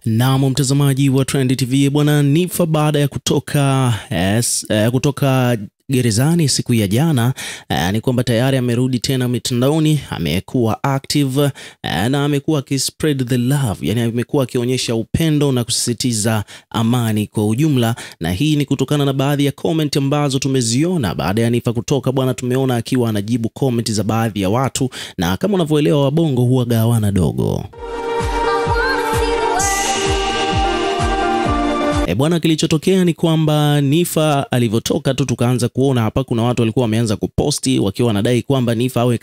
Naam, mtazamaji wa Trend TV bwana, Niffer baada ya kutoka gerezani siku ya jana, ni kwamba tayari amerudi tena mitandaoni, amekuwa active na amekuwa akispread the love, yani amekuwa akionyesha upendo na kusisitiza amani kwa ujumla. Na hii ni kutokana na baadhi ya comment ambazo tumeziona baada ya Niffer kutoka bwana. Tumeona akiwa anajibu comment za baadhi ya watu, na kama unavyoelewa wabongo huwa gawana dogo. Bwana, kilichotokea ni kwamba Niffer alivyotoka tu tukaanza kuona hapa kuna watu walikuwa wameanza kuposti wakiwa wanadai kwamba Niffer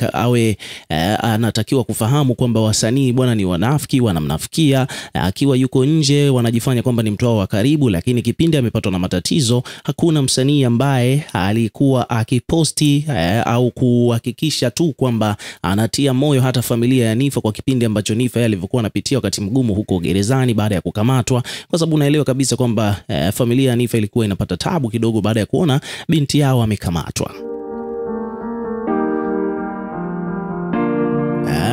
anatakiwa kufahamu kwamba wasanii bwana ni wanafiki, wanamnafikia. Akiwa yuko nje wanajifanya kwamba ni mtu wao wa karibu, lakini kipindi amepatwa na matatizo hakuna msanii ambaye alikuwa akiposti au kuhakikisha tu kwamba anatia moyo hata familia ya Niffer kwa kipindi ambacho Niffer alivyokuwa anapitia wakati mgumu huko gerezani baada ya kukamatwa, kwa sababu unaelewa kabisa kwamba familia ya Niffer ilikuwa inapata tabu kidogo baada ya kuona binti yao amekamatwa.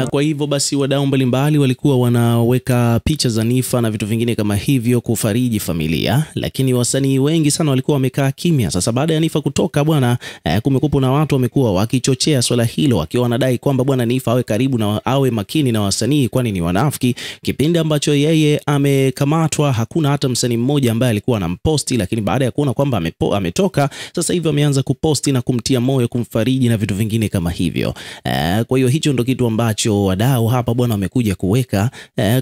Kwa hivyo basi wadau mbalimbali walikuwa wanaweka picha za Niffer na vitu vingine kama hivyo kufariji familia, lakini wasanii wengi sana walikuwa wamekaa kimya. Sasa baada ya Niffer kutoka bwana, kumekuwa na watu wamekuwa wakichochea swala hilo wakiwa wanadai kwamba bwana Niffer awe karibu na awe makini na wasanii kwani ni wanafiki. Kipindi ambacho yeye amekamatwa hakuna hata msanii mmoja ambaye alikuwa anamposti, lakini baada ya kuona kwamba ametoka sasa hivi ameanza kuposti na kumtia moyo, kumfariji na vitu vingine kama hivyo. Kwa hiyo hicho ndo kitu ambacho wadau hapa bwana wamekuja kuweka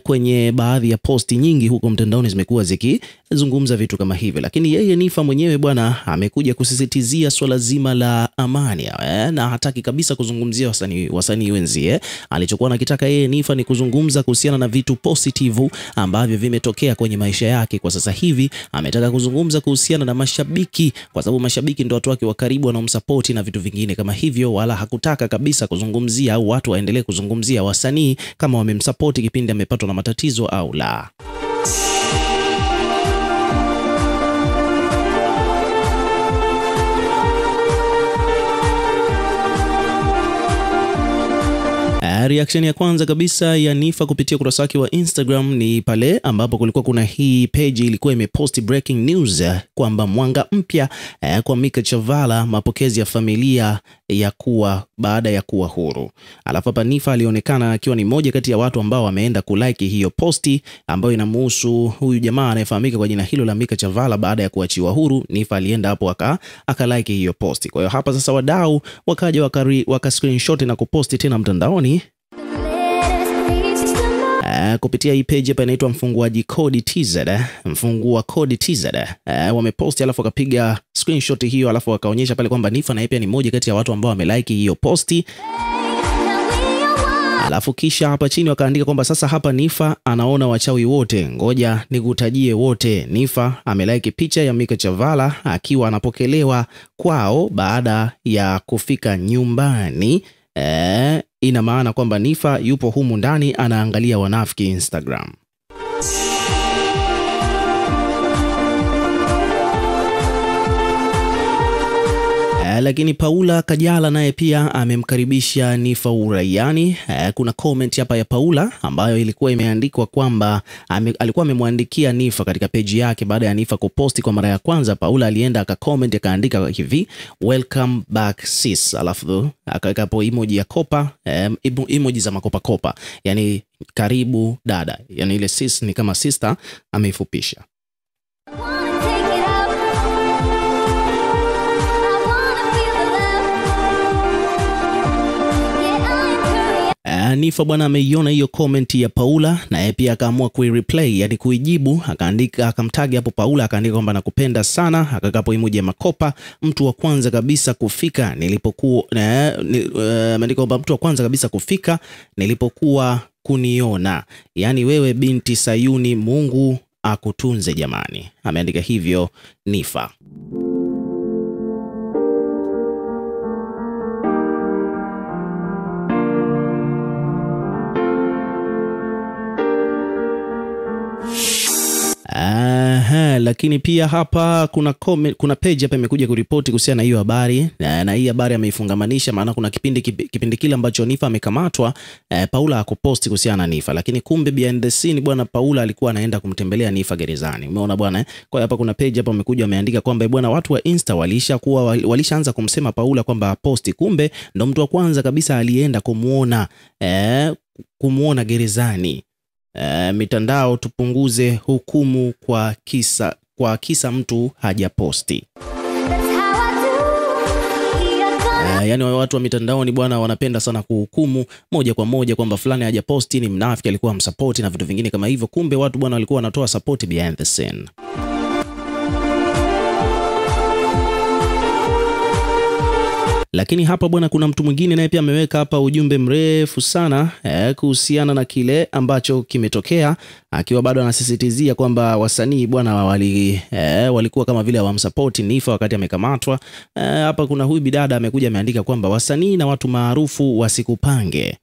kwenye baadhi ya posti nyingi huko mtandaoni zimekuwa zikizungumza vitu kama hivyo, lakini yeye Niffer mwenyewe bwana amekuja kusisitizia swala zima la amani na hataki kabisa kuzungumzia wasanii wenzie. Alichokuwa anakitaka yeye Niffer ni kuzungumza kuhusiana na vitu positive ambavyo vimetokea kwenye maisha yake kwa sasa hivi. Ametaka kuzungumza kuhusiana na mashabiki kwa sababu mashabiki ndio watu wake wa karibu wanaomsupport na vitu vingine kama hivyo, wala hakutaka kabisa kuzungumzia au watu waendelee kuzungumzia wasanii kama wamemsupport kipindi amepatwa na matatizo au la. Reaction ya kwanza kabisa ya Niffer kupitia ukurasa wake wa Instagram ni pale ambapo kulikuwa kuna hii page ilikuwa imepost breaking news kwamba mwanga mpya kwa Mika Chavala, mapokezi ya familia ya kuwa baada ya kuwa huru. Alafu hapa Niffer alionekana akiwa ni moja kati ya watu ambao wameenda kulike hiyo posti ambayo inamhusu huyu jamaa anayefahamika kwa jina hilo la Mika Chavala baada ya kuachiwa huru. Niffer alienda hapo akalike hiyo posti. Kwa hiyo hapa sasa wadau wakaja waka screenshot na kuposti tena mtandaoni kupitia hii page hapa inaitwa Mfunguaji Kodi TZ, Mfungua Kodi TZ. Wameposti alafu wakapiga screenshot hiyo alafu wakaonyesha pale kwamba Niffer na yeye pia ni mmoja kati ya watu ambao wamelike hiyo posti. Alafu kisha hapa chini wakaandika kwamba sasa hapa Niffer anaona wachawi wote, ngoja nikutajie wote. Niffer amelike picha ya Mika Chavala akiwa anapokelewa kwao baada ya kufika nyumbani. Ina maana kwamba Niffer yupo humu ndani anaangalia wanafiki Instagram. Lakini Paula Kajala naye pia amemkaribisha Niffer uraiani. Kuna comment hapa ya Paula ambayo ilikuwa imeandikwa kwamba alikuwa amemwandikia Niffer katika page yake baada ya Niffer kuposti kwa mara ya kwanza. Paula alienda akacomment akaandika hivi, welcome back sis, alafu akaweka hapo emoji ya kopa, emoji za makopa kopa, yani karibu dada, yani ile sis ni kama sister ameifupisha. Niffer bwana ameiona hiyo comment ya Paula na yeye pia akaamua kuireplay, yani kuijibu. Akaandika, akamtag hapo Paula, akaandika kwamba nakupenda sana, akaweka hapo emoji ya makopa. Mtu wa kwanza kabisa kufika nilipokuwa ameandika kwamba mtu wa kwanza kabisa kufika nilipokuwa kuniona, yani wewe binti Sayuni, Mungu akutunze jamani. Ameandika hivyo Niffer. Lakini pia hapa kuna page hapa imekuja kuripoti kuhusiana na hiyo habari, na hii habari ameifungamanisha, maana kuna kipindi kile ambacho Niffer amekamatwa, Paula hakuposti kuhusiana na Niffer, lakini kumbe behind the scene bwana Paula alikuwa anaenda kumtembelea Niffer gerezani. Umeona bwana. Kwa hiyo hapa kuna page hapa wamekuja wameandika kwamba bwana watu wa Insta walishaanza kumsema Paula kwamba posti, kumbe ndo mtu wa kwanza kabisa alienda kumuona gerezani. Mitandao tupunguze hukumu kwa kisa mtu hajaposti. Yani watu wa mitandaoni bwana wanapenda sana kuhukumu moja kwa moja kwamba fulani hajaposti, ni mnafiki, alikuwa msupport na vitu vingine kama hivyo. Kumbe watu bwana walikuwa wanatoa support behind the scene. Lakini hapa bwana kuna mtu mwingine naye pia ameweka hapa ujumbe mrefu sana kuhusiana na kile ambacho kimetokea, akiwa bado anasisitizia kwamba wasanii bwana walikuwa kama vile hawamsupport Niffer wakati amekamatwa. Hapa kuna huyu bidada amekuja ameandika kwamba wasanii na watu maarufu wasikupange.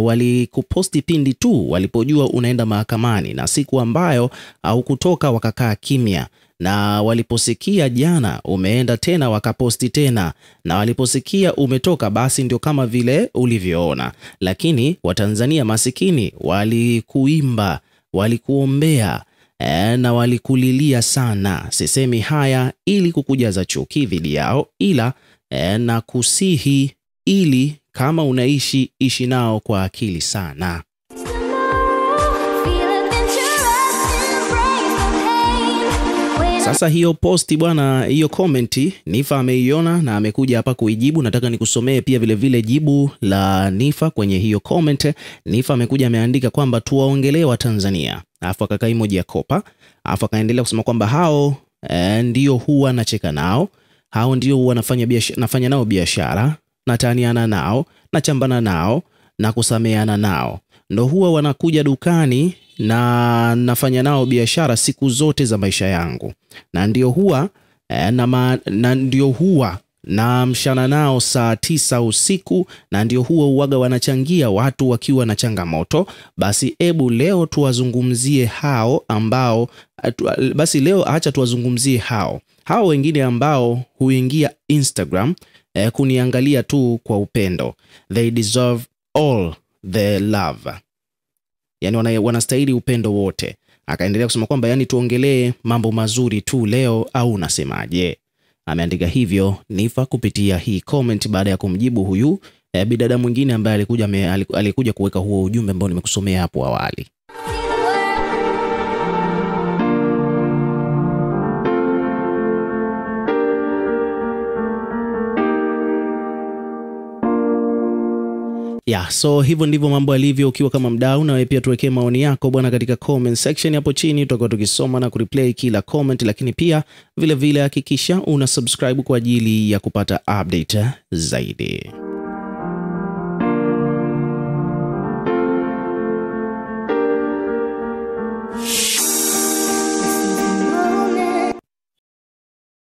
Walikuposti pindi tu walipojua unaenda mahakamani, na siku ambayo haukutoka wakakaa kimya, na waliposikia jana umeenda tena wakaposti tena, na waliposikia umetoka basi ndio kama vile ulivyoona. Lakini Watanzania masikini walikuimba, walikuombea na walikulilia sana. Sisemi haya ili kukujaza chuki dhidi yao, ila na kusihi ili kama unaishi ishi nao kwa akili sana. Sasa hiyo posti bwana, hiyo comment Niffer ameiona na amekuja hapa kuijibu. Nataka nikusomee pia vile vile jibu la Niffer kwenye hiyo comment. Niffer amekuja ameandika kwamba tuwaongelee wa Tanzania, alafu akaka emoji ya kopa, alafu akaendelea kusema kwamba hao ndio huwa nacheka nao, hao ndio huwa nafanya nao biashara, nataniana nao, nachambana nao na kusameana nao, ndo huwa wanakuja dukani na nafanya nao biashara siku zote za maisha yangu, na ndio huwa na mshana nao saa 9 usiku, na ndio huwa uwaga wanachangia watu wakiwa na changamoto. Basi ebu leo tuwazungumzie hao ambao acha tuwazungumzie hao wengine ambao huingia Instagram kuniangalia tu kwa upendo. They deserve all the love. Yani wanastahili upendo wote. Akaendelea kusema kwamba yani tuongelee mambo mazuri tu leo, au unasemaje? Ameandika hivyo Niffer kupitia hii comment baada ya kumjibu huyu bidada mwingine ambaye alikuja kuweka huo ujumbe ambao nimekusomea hapo awali. So hivyo ndivyo mambo yalivyo. Ukiwa kama mdau, na wewe pia tuwekee maoni yako bwana katika comment section hapo chini, tutakuwa tukisoma na kureplay kila comment. Lakini pia vile vile hakikisha una subscribe kwa ajili ya kupata update zaidi.